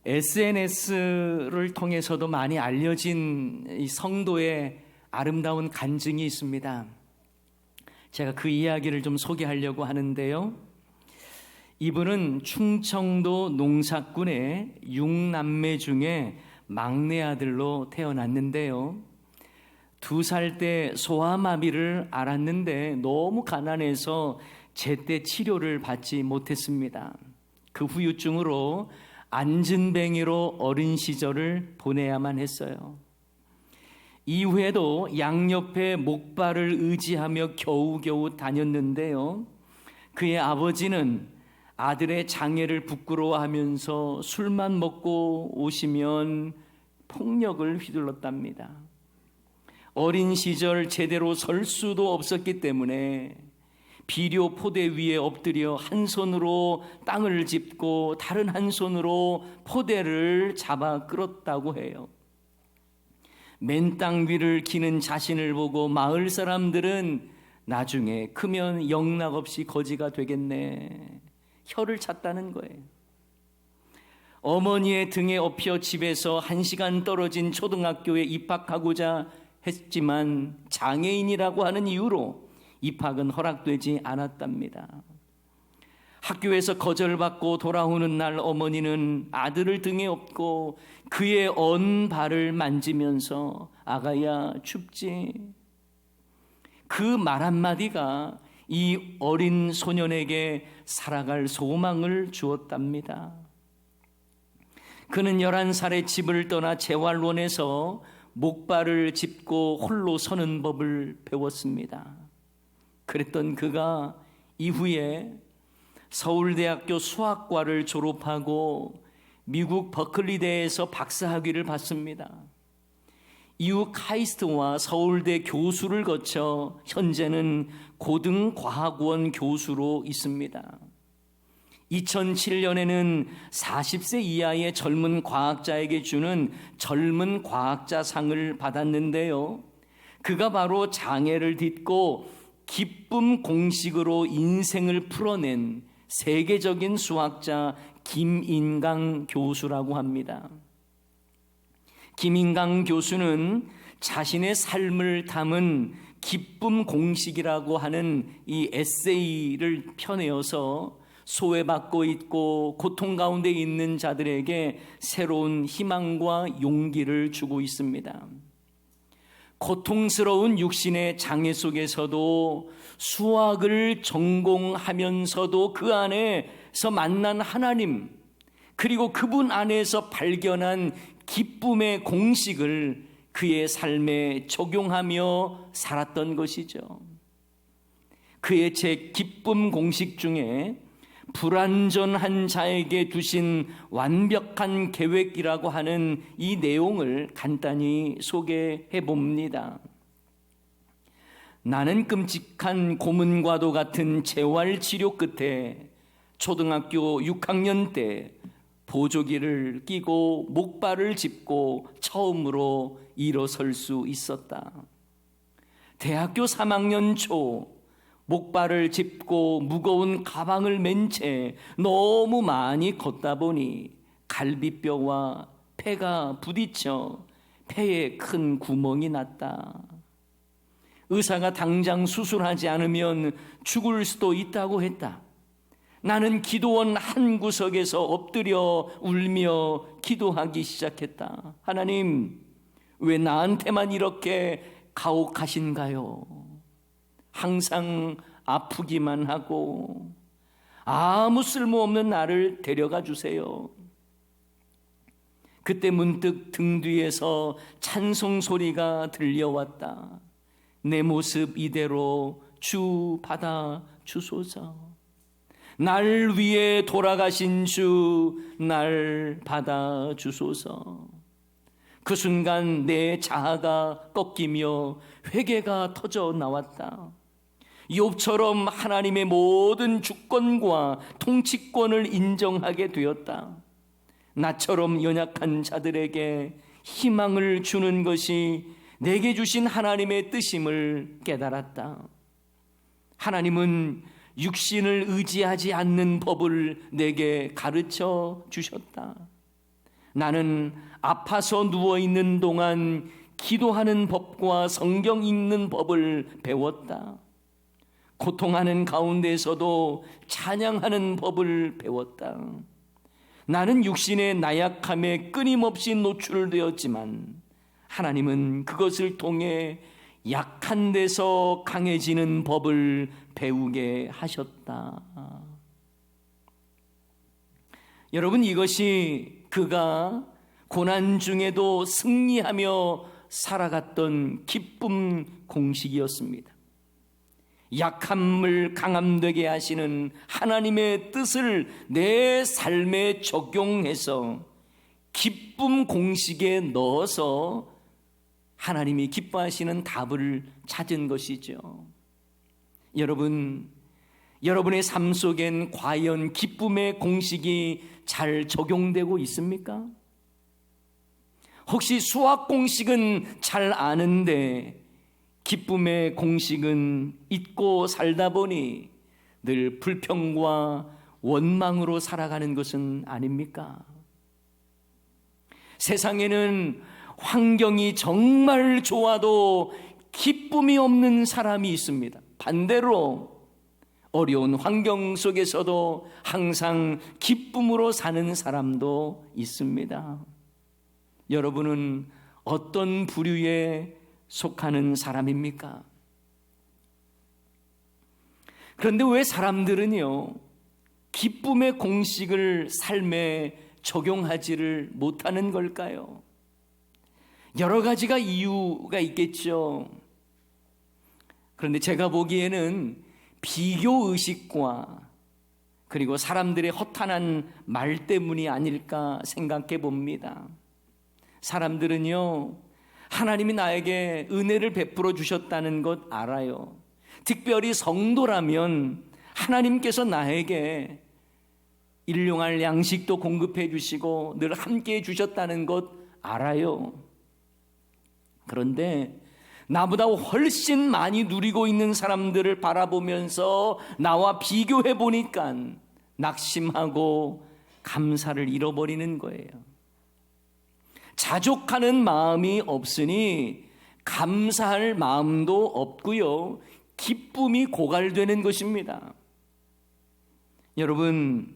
SNS를 통해서도 많이 알려진 이 성도의 아름다운 간증이 있습니다. 제가 그 이야기를 좀 소개하려고 하는데요. 이분은 충청도 농사군의 6남매 중에 막내 아들로 태어났는데요. 2살 때 소아마비를 앓았는데 너무 가난해서 제때 치료를 받지 못했습니다. 그 후유증으로 안진뱅이로 어린 시절을 보내야만 했어요. 이후에도 양옆에 목발을 의지하며 겨우겨우 다녔는데요. 그의 아버지는 아들의 장애를 부끄러워하면서 술만 먹고 오시면 폭력을 휘둘렀답니다. 어린 시절 제대로 설 수도 없었기 때문에 비료 포대 위에 엎드려 한 손으로 땅을 짚고 다른 한 손으로 포대를 잡아 끌었다고 해요. 맨 땅 위를 기는 자신을 보고 마을 사람들은 나중에 크면 영락없이 거지가 되겠네, 혀를 찼다는 거예요. 어머니의 등에 업혀 집에서 1시간 떨어진 초등학교에 입학하고자 했지만 장애인이라고 하는 이유로 입학은 허락되지 않았답니다. 학교에서 거절받고 돌아오는 날 어머니는 아들을 등에 업고 그의 언 발을 만지면서 아가야 춥지? 그 말 한마디가 이 어린 소년에게 살아갈 소망을 주었답니다. 그는 11살에 집을 떠나 재활원에서 목발을 짚고 홀로 서는 법을 배웠습니다. 그랬던 그가 이후에 서울대학교 수학과를 졸업하고 미국 버클리대에서 박사학위를 받습니다. 이후 카이스트와 서울대 교수를 거쳐 현재는 고등과학원 교수로 있습니다. 2007년에는 40세 이하의 젊은 과학자에게 주는 젊은 과학자상을 받았는데요. 그가 바로 장애를 딛고 기쁨 공식으로 인생을 풀어낸 세계적인 수학자 김인강 교수라고 합니다. 김인강 교수는 자신의 삶을 담은 기쁨 공식이라고 하는 이 에세이를 펴내어서 소외받고 있고 고통 가운데 있는 자들에게 새로운 희망과 용기를 주고 있습니다. 고통스러운 육신의 장애 속에서도 수학을 전공하면서도 그 안에서 만난 하나님, 그리고 그분 안에서 발견한 기쁨의 공식을 그의 삶에 적용하며 살았던 것이죠. 그의 책 기쁨 공식 중에 불완전한 자에게 두신 완벽한 계획이라고 하는 이 내용을 간단히 소개해 봅니다. 나는 끔찍한 고문과도 같은 재활치료 끝에 초등학교 6학년 때 보조기를 끼고 목발을 짚고 처음으로 일어설 수 있었다. 대학교 3학년 초 목발을 짚고 무거운 가방을 맨 채 너무 많이 걷다 보니 갈비뼈와 폐가 부딪혀 폐에 큰 구멍이 났다. 의사가 당장 수술하지 않으면 죽을 수도 있다고 했다. 나는 기도원 한 구석에서 엎드려 울며 기도하기 시작했다. 하나님, 왜 나한테만 이렇게 가혹하신가요? 항상 아프기만 하고 아무 쓸모없는 나를 데려가 주세요. 그때 문득 등 뒤에서 찬송 소리가 들려왔다. 내 모습 이대로 주 받아 주소서. 날 위해 돌아가신 주 날 받아 주소서. 그 순간 내 자아가 꺾이며 회개가 터져 나왔다. 욥처럼 하나님의 모든 주권과 통치권을 인정하게 되었다. 나처럼 연약한 자들에게 희망을 주는 것이 내게 주신 하나님의 뜻임을 깨달았다. 하나님은 육신을 의지하지 않는 법을 내게 가르쳐 주셨다. 나는 아파서 누워있는 동안 기도하는 법과 성경 읽는 법을 배웠다. 고통하는 가운데서도 찬양하는 법을 배웠다. 나는 육신의 나약함에 끊임없이 노출되었지만 하나님은 그것을 통해 약한 데서 강해지는 법을 배우게 하셨다. 여러분, 이것이 그가 고난 중에도 승리하며 살아갔던 기쁨 공식이었습니다. 약함을 강함되게 하시는 하나님의 뜻을 내 삶에 적용해서 기쁨 공식에 넣어서 하나님이 기뻐하시는 답을 찾은 것이죠. 여러분, 여러분의 삶 속엔 과연 기쁨의 공식이 잘 적용되고 있습니까? 혹시 수학 공식은 잘 아는데 기쁨의 공식은 잊고 살다 보니 늘 불평과 원망으로 살아가는 것은 아닙니까? 세상에는 환경이 정말 좋아도 기쁨이 없는 사람이 있습니다. 반대로 어려운 환경 속에서도 항상 기쁨으로 사는 사람도 있습니다. 여러분은 어떤 부류에 속하는 사람입니까? 그런데 왜 사람들은요, 기쁨의 공식을 삶에 적용하지를 못하는 걸까요? 여러 가지가 이유가 있겠죠. 그런데 제가 보기에는 비교의식과 그리고 사람들의 허탄한 말 때문이 아닐까 생각해 봅니다. 사람들은요, 하나님이 나에게 은혜를 베풀어 주셨다는 것 알아요. 특별히 성도라면 하나님께서 나에게 일용할 양식도 공급해 주시고 늘 함께 해 주셨다는 것 알아요. 그런데 나보다 훨씬 많이 누리고 있는 사람들을 바라보면서 나와 비교해 보니까 낙심하고 감사를 잃어버리는 거예요. 자족하는 마음이 없으니 감사할 마음도 없고요, 기쁨이 고갈되는 것입니다. 여러분,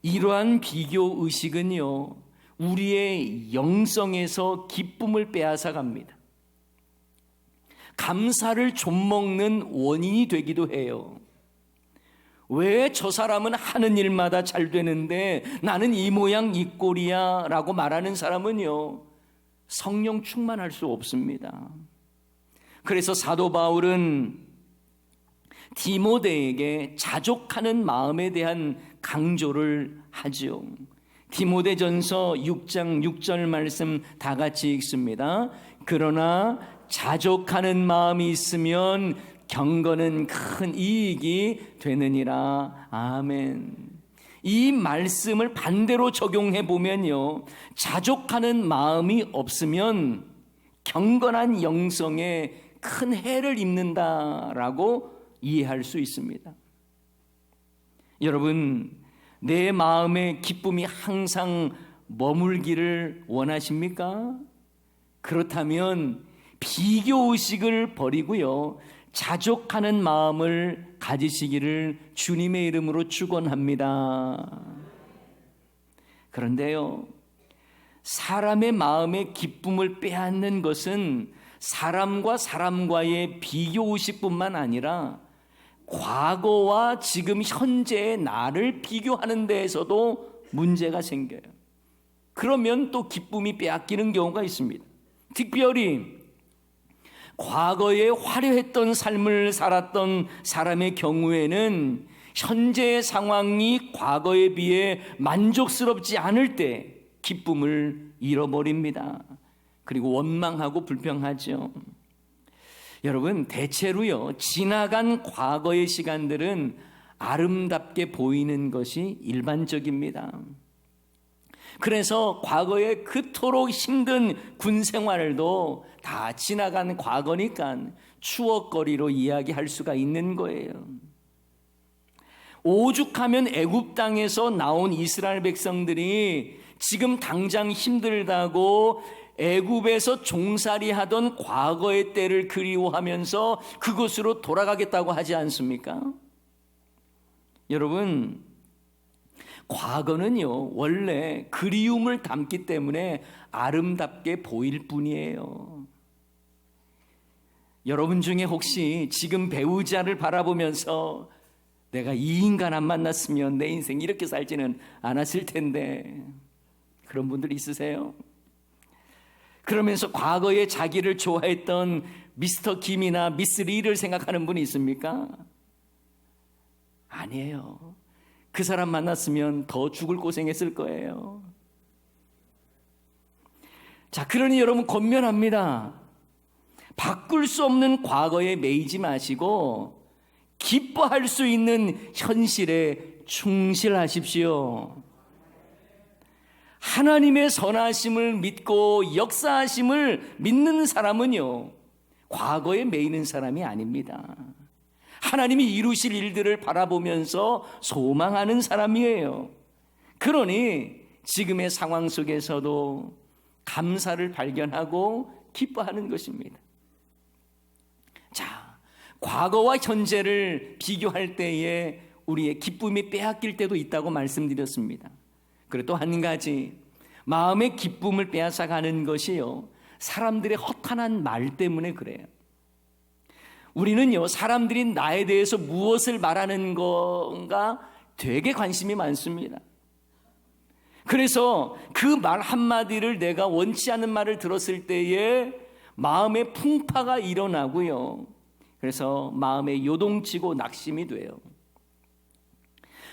이러한 비교 의식은요, 우리의 영성에서 기쁨을 빼앗아 갑니다. 감사를 좀먹는 원인이 되기도 해요. 왜 저 사람은 하는 일마다 잘 되는데 나는 이 모양 이 꼴이야 라고 말하는 사람은요, 성령 충만할 수 없습니다. 그래서 사도 바울은 디모데에게 자족하는 마음에 대한 강조를 하죠. 디모데전서 6장 6절 말씀 다 같이 읽습니다. 그러나 자족하는 마음이 있으면 경건은 큰 이익이 되느니라. 아멘. 이 말씀을 반대로 적용해 보면요, 자족하는 마음이 없으면 경건한 영성에 큰 해를 입는다라고 이해할 수 있습니다. 여러분, 내 마음에 기쁨이 항상 머물기를 원하십니까? 그렇다면 비교의식을 버리고요, 자족하는 마음을 가지시기를 주님의 이름으로 축원합니다. 그런데요, 사람의 마음에 기쁨을 빼앗는 것은 사람과 사람과의 비교의식뿐만 아니라 과거와 지금 현재의 나를 비교하는 데에서도 문제가 생겨요. 그러면 또 기쁨이 빼앗기는 경우가 있습니다. 특별히 과거에 화려했던 삶을 살았던 사람의 경우에는 현재의 상황이 과거에 비해 만족스럽지 않을 때 기쁨을 잃어버립니다. 그리고 원망하고 불평하죠. 여러분, 대체로요, 지나간 과거의 시간들은 아름답게 보이는 것이 일반적입니다. 그래서 과거에 그토록 힘든 군 생활도 다 지나간 과거니까 추억거리로 이야기할 수가 있는 거예요. 오죽하면 애굽 땅에서 나온 이스라엘 백성들이 지금 당장 힘들다고 애굽에서 종살이 하던 과거의 때를 그리워하면서 그곳으로 돌아가겠다고 하지 않습니까? 여러분, 과거는요, 원래 그리움을 담기 때문에 아름답게 보일 뿐이에요. 여러분 중에 혹시 지금 배우자를 바라보면서 내가 이 인간 안 만났으면 내 인생 이렇게 살지는 않았을 텐데, 그런 분들 있으세요? 그러면서 과거에 자기를 좋아했던 미스터 김이나 미스 리를 생각하는 분이 있습니까? 아니에요. 그 사람 만났으면 더 죽을 고생했을 거예요. 자, 그러니 여러분 권면합니다. 바꿀 수 없는 과거에 매이지 마시고 기뻐할 수 있는 현실에 충실하십시오. 하나님의 선하심을 믿고 역사하심을 믿는 사람은요, 과거에 매이는 사람이 아닙니다. 하나님이 이루실 일들을 바라보면서 소망하는 사람이에요. 그러니 지금의 상황 속에서도 감사를 발견하고 기뻐하는 것입니다. 자, 과거와 현재를 비교할 때에 우리의 기쁨이 빼앗길 때도 있다고 말씀드렸습니다. 그리고 또 한 가지, 마음의 기쁨을 빼앗아가는 것이요, 사람들의 허탄한 말 때문에 그래요. 우리는요, 사람들이 나에 대해서 무엇을 말하는 건가 되게 관심이 많습니다. 그래서 그 말 한마디를 내가 원치 않는 말을 들었을 때에 마음의 풍파가 일어나고요, 그래서 마음에 요동치고 낙심이 돼요.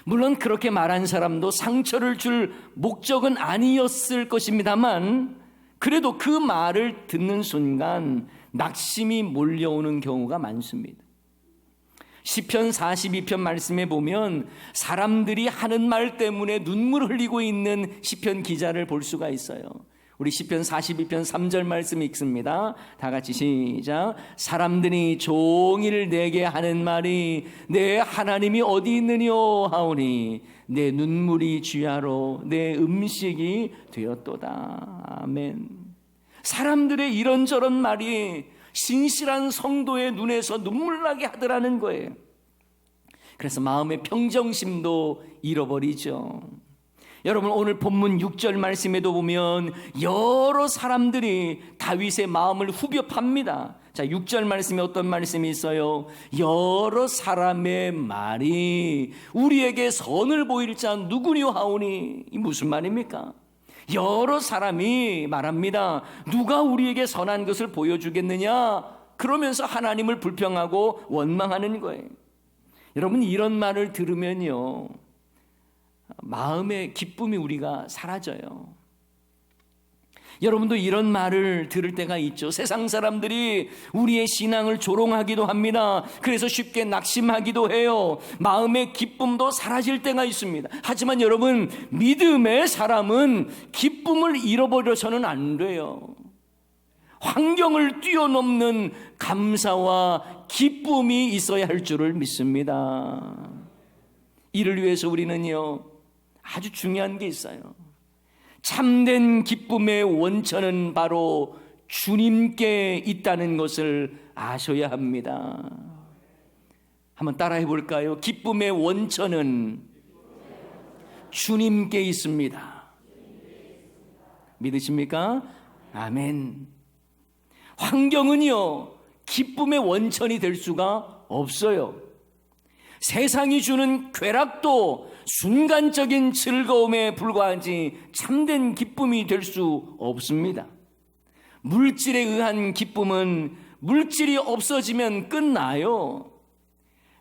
물론 그렇게 말한 사람도 상처를 줄 목적은 아니었을 것입니다만, 그래도 그 말을 듣는 순간 낙심이 몰려오는 경우가 많습니다. 시편 42편 말씀에 보면 사람들이 하는 말 때문에 눈물을 흘리고 있는 시편 기자를 볼 수가 있어요. 우리 시편 42편 3절 말씀 읽습니다. 다 같이 시작. 사람들이 종일 내게 하는 말이 내 하나님이 어디 있느뇨 하오니 내 눈물이 주야로 내 음식이 되었도다. 아멘. 사람들의 이런저런 말이 신실한 성도의 눈에서 눈물 나게 하더라는 거예요. 그래서 마음의 평정심도 잃어버리죠. 여러분, 오늘 본문 6절 말씀에도 보면 여러 사람들이 다윗의 마음을 후벼 팝니다. 자, 6절 말씀에 어떤 말씀이 있어요? 여러 사람의 말이 우리에게 선을 보일 자 누구뇨 하오니. 이 무슨 말입니까? 여러 사람이 말합니다. 누가 우리에게 선한 것을 보여주겠느냐? 그러면서 하나님을 불평하고 원망하는 거예요. 여러분, 이런 말을 들으면요, 마음의 기쁨이 우리가 사라져요. 여러분도 이런 말을 들을 때가 있죠. 세상 사람들이 우리의 신앙을 조롱하기도 합니다. 그래서 쉽게 낙심하기도 해요. 마음의 기쁨도 사라질 때가 있습니다. 하지만 여러분, 믿음의 사람은 기쁨을 잃어버려서는 안 돼요. 환경을 뛰어넘는 감사와 기쁨이 있어야 할 줄을 믿습니다. 이를 위해서 우리는요, 아주 중요한 게 있어요. 참된 기쁨의 원천은 바로 주님께 있다는 것을 아셔야 합니다. 한번 따라해 볼까요? 기쁨의 원천은 주님께 있습니다. 믿으십니까? 아멘. 환경은요, 기쁨의 원천이 될 수가 없어요. 세상이 주는 쾌락도 순간적인 즐거움에 불과하지 참된 기쁨이 될 수 없습니다. 물질에 의한 기쁨은 물질이 없어지면 끝나요.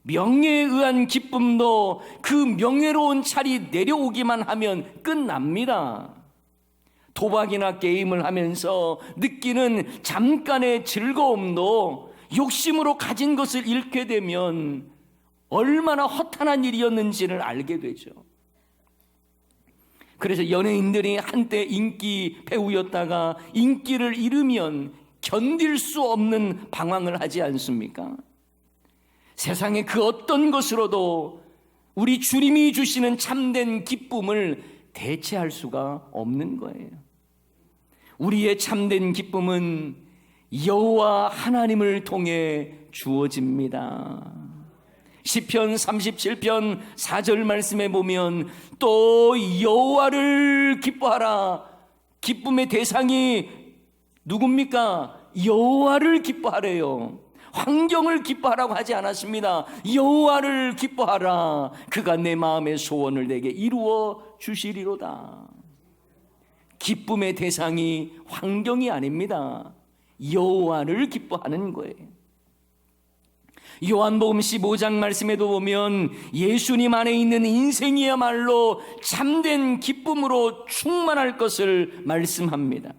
명예에 의한 기쁨도 그 명예로운 차이 내려오기만 하면 끝납니다. 도박이나 게임을 하면서 느끼는 잠깐의 즐거움도 욕심으로 가진 것을 잃게 되면 얼마나 허탄한 일이었는지를 알게 되죠. 그래서 연예인들이 한때 인기 배우였다가 인기를 잃으면 견딜 수 없는 방황을 하지 않습니까? 세상의 그 어떤 것으로도 우리 주님이 주시는 참된 기쁨을 대체할 수가 없는 거예요. 우리의 참된 기쁨은 여호와 하나님을 통해 주어집니다. 시편 37편 4절 말씀에 보면 또 여호와를 기뻐하라. 기쁨의 대상이 누굽니까? 여호와를 기뻐하래요. 환경을 기뻐하라고 하지 않았습니다. 여호와를 기뻐하라. 그가 내 마음의 소원을 내게 이루어 주시리로다. 기쁨의 대상이 환경이 아닙니다. 여호와를 기뻐하는 거예요. 요한복음 15장 말씀에도 보면 예수님 안에 있는 인생이야말로 참된 기쁨으로 충만할 것을 말씀합니다.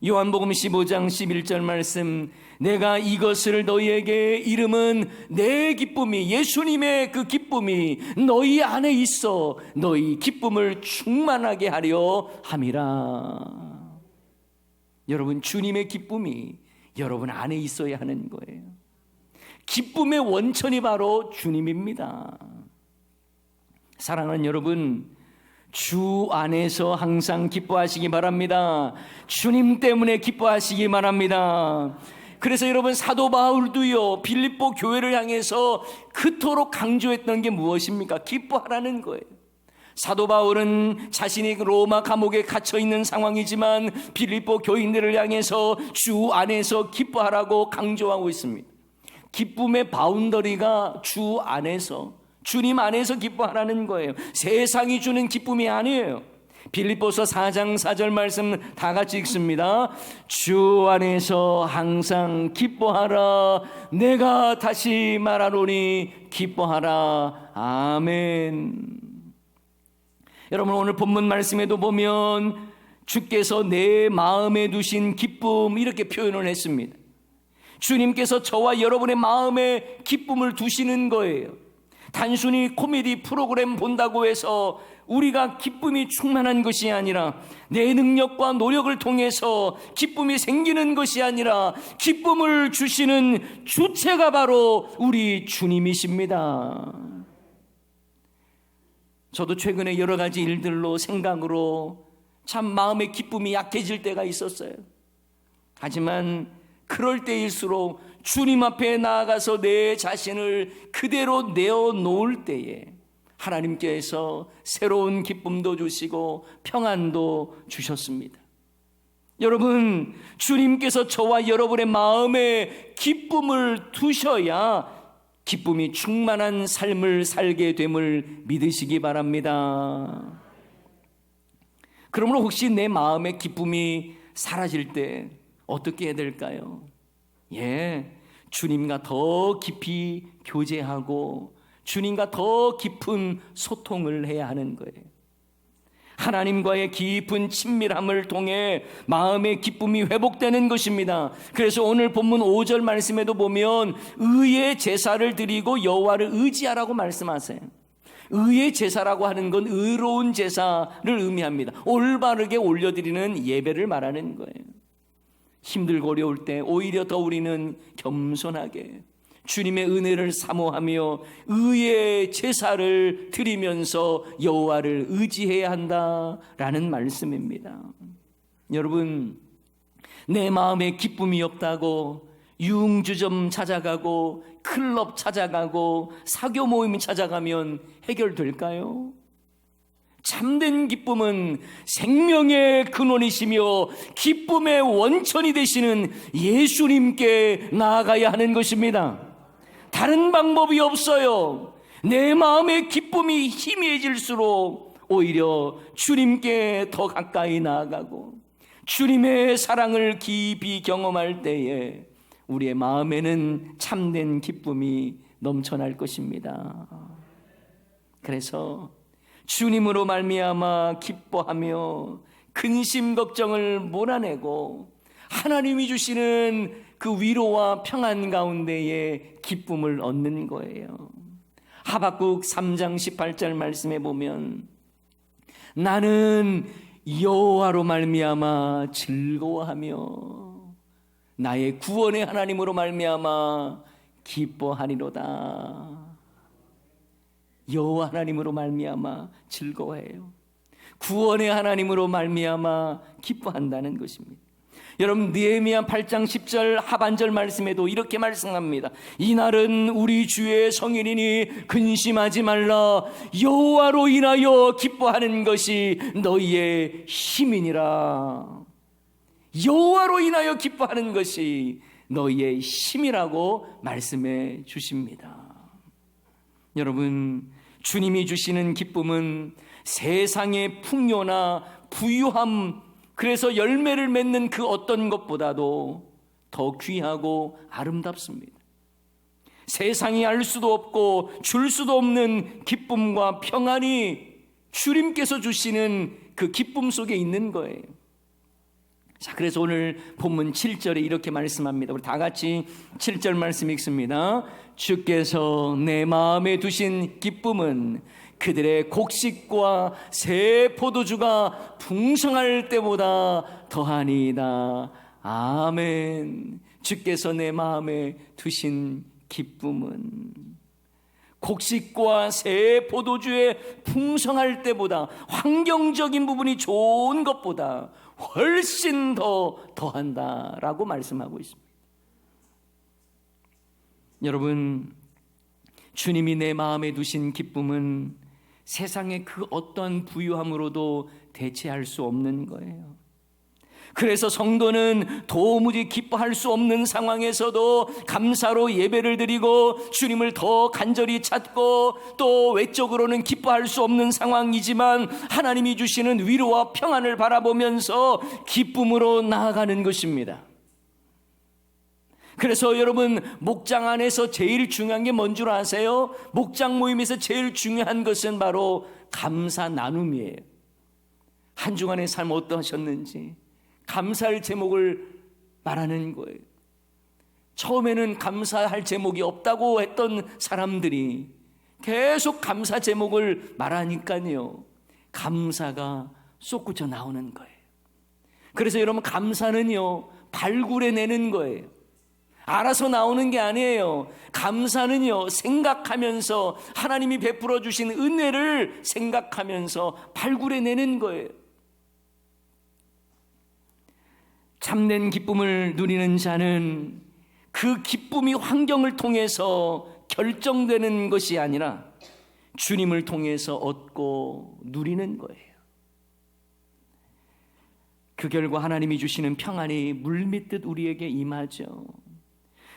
요한복음 15장 11절 말씀, 내가 이것을 너희에게 이름은 내 기쁨이, 예수님의 그 기쁨이 너희 안에 있어 너희 기쁨을 충만하게 하려 함이라. 여러분, 주님의 기쁨이 여러분 안에 있어야 하는 거예요. 기쁨의 원천이 바로 주님입니다. 사랑하는 여러분, 주 안에서 항상 기뻐하시기 바랍니다. 주님 때문에 기뻐하시기 바랍니다. 그래서 여러분, 사도 바울도요, 빌립보 교회를 향해서 그토록 강조했던 게 무엇입니까? 기뻐하라는 거예요. 사도 바울은 자신이 로마 감옥에 갇혀 있는 상황이지만 빌립보 교인들을 향해서 주 안에서 기뻐하라고 강조하고 있습니다. 기쁨의 바운더리가 주 안에서, 주님 안에서 기뻐하라는 거예요. 세상이 주는 기쁨이 아니에요. 빌립보서 4장 4절 말씀 다 같이 읽습니다. 주 안에서 항상 기뻐하라. 내가 다시 말하노니 기뻐하라. 아멘. 여러분, 오늘 본문 말씀에도 보면 주께서 내 마음에 두신 기쁨, 이렇게 표현을 했습니다. 주님께서 저와 여러분의 마음에 기쁨을 두시는 거예요. 단순히 코미디 프로그램 본다고 해서 우리가 기쁨이 충만한 것이 아니라, 내 능력과 노력을 통해서 기쁨이 생기는 것이 아니라, 기쁨을 주시는 주체가 바로 우리 주님이십니다. 저도 최근에 여러 가지 일들로, 생각으로 참 마음의 기쁨이 약해질 때가 있었어요. 하지만 그럴 때일수록 주님 앞에 나아가서 내 자신을 그대로 내어놓을 때에 하나님께서 새로운 기쁨도 주시고 평안도 주셨습니다. 여러분, 주님께서 저와 여러분의 마음에 기쁨을 두셔야 기쁨이 충만한 삶을 살게 됨을 믿으시기 바랍니다. 그러므로 혹시 내 마음의 기쁨이 사라질 때 어떻게 해야 될까요? 주님과 더 깊이 교제하고 주님과 더 깊은 소통을 해야 하는 거예요. 하나님과의 깊은 친밀함을 통해 마음의 기쁨이 회복되는 것입니다. 그래서 오늘 본문 5절 말씀에도 보면 의의 제사를 드리고 여호와를 의지하라고 말씀하세요. 의의 제사라고 하는 건 의로운 제사를 의미합니다. 올바르게 올려드리는 예배를 말하는 거예요. 힘들고 어려울 때 오히려 더 우리는 겸손하게 주님의 은혜를 사모하며 의의 제사를 드리면서 여호와를 의지해야 한다라는 말씀입니다. 여러분, 내 마음에 기쁨이 없다고 유흥주점 찾아가고 클럽 찾아가고 사교 모임 찾아가면 해결될까요? 참된 기쁨은 생명의 근원이시며 기쁨의 원천이 되시는 예수님께 나아가야 하는 것입니다. 다른 방법이 없어요. 내 마음의 기쁨이 희미해질수록 오히려 주님께 더 가까이 나아가고 주님의 사랑을 깊이 경험할 때에 우리의 마음에는 참된 기쁨이 넘쳐날 것입니다. 그래서 주님으로 말미암아 기뻐하며 근심 걱정을 몰아내고 하나님이 주시는 그 위로와 평안 가운데에 기쁨을 얻는 거예요. 하박국 3장 18절 말씀에 보면 나는 여호와로 말미암아 즐거워하며 나의 구원의 하나님으로 말미암아 기뻐하리로다. 여호와 하나님으로 말미암아 즐거워해요. 구원의 하나님으로 말미암아 기뻐한다는 것입니다. 여러분, 느헤미야 8장 10절 하반절 말씀에도 이렇게 말씀합니다. 이날은 우리 주의 성일이니 근심하지 말라. 여호와로 인하여 기뻐하는 것이 너희의 힘이니라. 여호와로 인하여 기뻐하는 것이 너희의 힘이라고 말씀해 주십니다. 여러분, 주님이 주시는 기쁨은 세상의 풍요나 부유함, 그래서 열매를 맺는 그 어떤 것보다도 더 귀하고 아름답습니다. 세상이 알 수도 없고 줄 수도 없는 기쁨과 평안이 주님께서 주시는 그 기쁨 속에 있는 거예요. 자, 그래서 오늘 본문 7절에 이렇게 말씀합니다. 우리 다 같이 7절 말씀 읽습니다. 주께서 내 마음에 두신 기쁨은 그들의 곡식과 새 포도주가 풍성할 때보다 더하니이다. 아멘. 주께서 내 마음에 두신 기쁨은 곡식과 새 포도주의 풍성할 때보다, 환경적인 부분이 좋은 것보다 훨씬 더 더한다라고 말씀하고 있습니다. 여러분, 주님이 내 마음에 두신 기쁨은 세상의 그 어떤 부유함으로도 대체할 수 없는 거예요. 그래서 성도는 도무지 기뻐할 수 없는 상황에서도 감사로 예배를 드리고 주님을 더 간절히 찾고, 또 외적으로는 기뻐할 수 없는 상황이지만 하나님이 주시는 위로와 평안을 바라보면서 기쁨으로 나아가는 것입니다. 그래서 여러분, 목장 안에서 제일 중요한 게 뭔 줄 아세요? 목장 모임에서 제일 중요한 것은 바로 감사 나눔이에요. 한 주간의 삶 어떠하셨는지 감사할 제목을 말하는 거예요. 처음에는 감사할 제목이 없다고 했던 사람들이 계속 감사 제목을 말하니까요, 감사가 솟구쳐 나오는 거예요. 그래서 여러분, 감사는요 발굴해내는 거예요. 알아서 나오는 게 아니에요. 감사는요 생각하면서, 하나님이 베풀어 주신 은혜를 생각하면서 발굴해내는 거예요. 참된 기쁨을 누리는 자는 그 기쁨이 환경을 통해서 결정되는 것이 아니라 주님을 통해서 얻고 누리는 거예요. 그 결과 하나님이 주시는 평안이 물밀듯 우리에게 임하죠.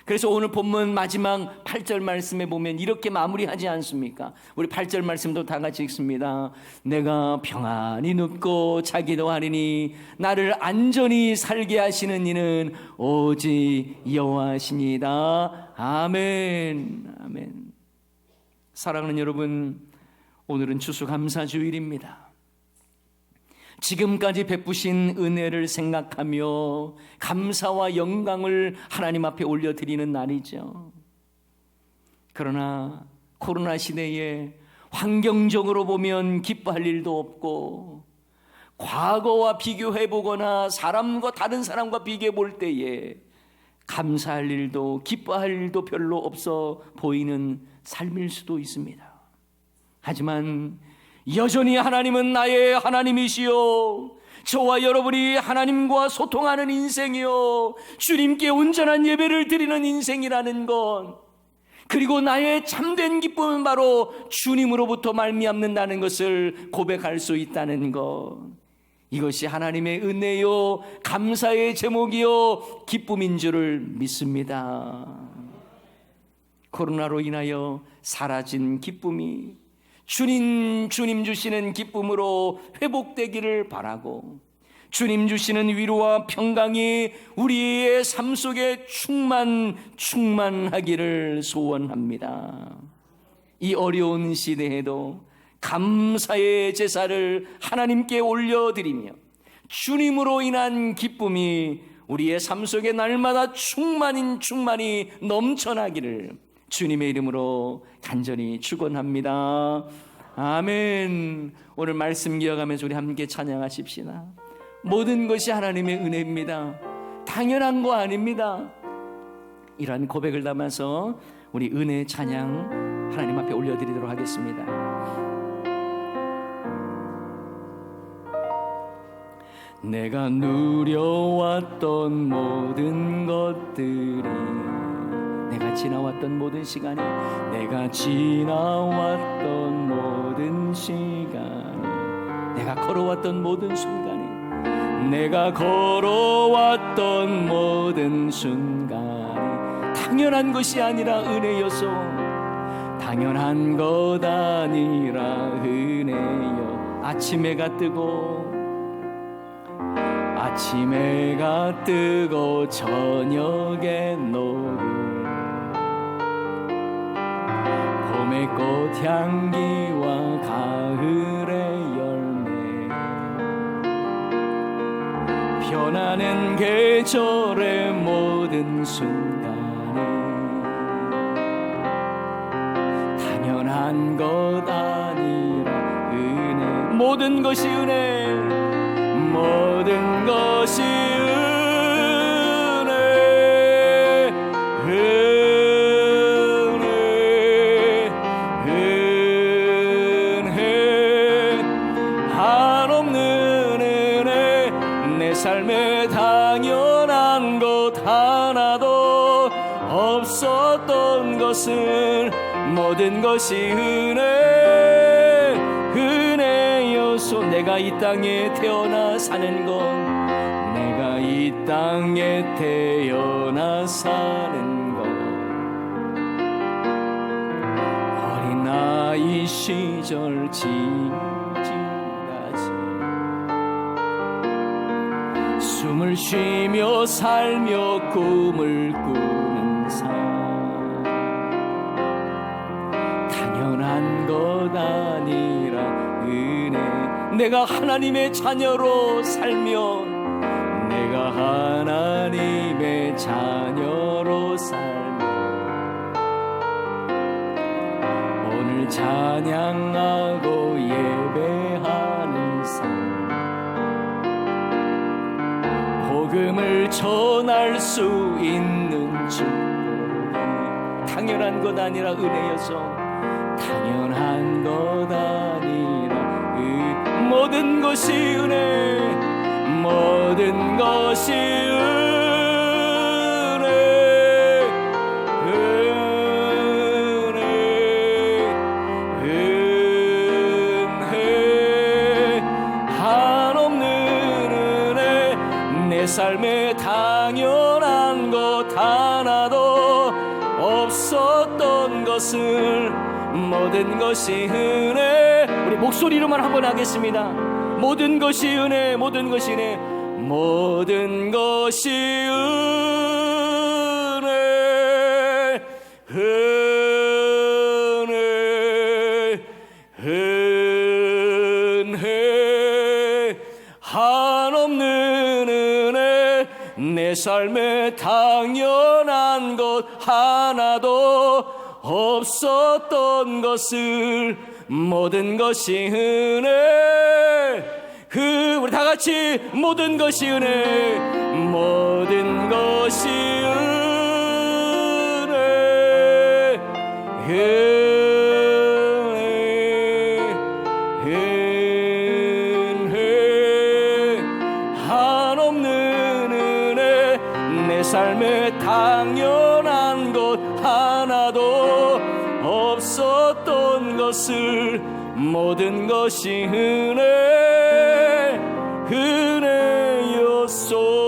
그래서 오늘 본문 마지막 8절 말씀에 보면 이렇게 마무리하지 않습니까? 우리 8절 말씀도 다 같이 읽습니다. 내가 평안히 눕고 자기도 하리니 나를 안전히 살게 하시는 이는 오직 여호와시니이다. 아멘. 아멘. 사랑하는 여러분, 오늘은 추수감사주일입니다. 지금까지 베푸신 은혜를 생각하며 감사와 영광을 하나님 앞에 올려드리는 날이죠. 그러나 코로나 시대에 환경적으로 보면 기뻐할 일도 없고, 과거와 비교해보거나 사람과 다른 사람과 비교해 볼 때에 감사할 일도 기뻐할 일도 별로 없어 보이는 삶일 수도 있습니다. 하지만 여전히 하나님은 나의 하나님이시요, 저와 여러분이 하나님과 소통하는 인생이요, 주님께 온전한 예배를 드리는 인생이라는 것, 그리고 나의 참된 기쁨은 바로 주님으로부터 말미암는다는 것을 고백할 수 있다는 것, 이것이 하나님의 은혜요, 감사의 제목이요, 기쁨인 줄을 믿습니다. 코로나로 인하여 사라진 기쁨이 주님 주시는 기쁨으로 회복되기를 바라고, 주님 주시는 위로와 평강이 우리의 삶 속에 충만하기를 소원합니다. 이 어려운 시대에도 감사의 제사를 하나님께 올려드리며 주님으로 인한 기쁨이 우리의 삶 속에 날마다 충만히 넘쳐나기를 주님의 이름으로 간절히 축원합니다. 아멘. 오늘 말씀 기억하면서 우리 함께 찬양하십시다. 모든 것이 하나님의 은혜입니다. 당연한 거 아닙니다. 이러한 고백을 담아서 우리 은혜 찬양 하나님 앞에 올려드리도록 하겠습니다. 내가 누려왔던 모든 것들이, 내가 지나왔던 모든 시간이, 내가 지나왔던 모든 시간이, 내가 걸어왔던 모든 순간이, 내가 걸어왔던 모든 순간이 당연한 것이 아니라 은혜여서, 당연한 것 아니라 은혜여. 아침 해가 뜨고 아침 해가 뜨고 저녁에 노을, 봄의 꽃향기와 가을의 열매, 변하는 계절의 모든 순간이 당연한 것 아니라 은혜. 모든 것이 은혜, 모든 것이 은혜, 은혜, 은혜, 한없는 은혜. 내 삶에 당연한 것 하나도 없었던 것을, 모든 것이 은혜, 은혜여서. 내가 이 땅에 태어나 사는 건, 내가 이 땅에 태어나 사는 건, 어린아이 시절 지금까지 숨을 쉬며 살며 꿈을 꾸는 삶, 당연한 것 아니라 은혜. 내가 하나님의 자녀로 살며, 내가 하나님의 자녀로 살며, 오늘 찬양하고 예배하는 삶, 복음을 전할 수 있는 축복이 당연한 것 아니라 은혜여서, 당연한 것 아니라 모든 것이 은혜, 모든 것이 은혜, 은혜, 은혜, 한없는 은혜. 내 삶에 당연한 것 하나도 없었던 것을, 모든 것이 은혜. 우리 목소리로만 한번 하겠습니다. 모든 것이 은혜, 모든 것이 은혜, 모든 것이 은혜, 은혜, 은혜, 한없는 은혜. 내 삶에 당연한 것 하나도 없었던 것을, 모든 것이 은혜. 우리 다 같이 모든 것이 은혜, 모든 것이 은혜, 은혜, 은혜, 한없는 은혜. 내 삶에 당연한 것 하나도 없었던 것을, 모든 것이 은혜, 은혜였소.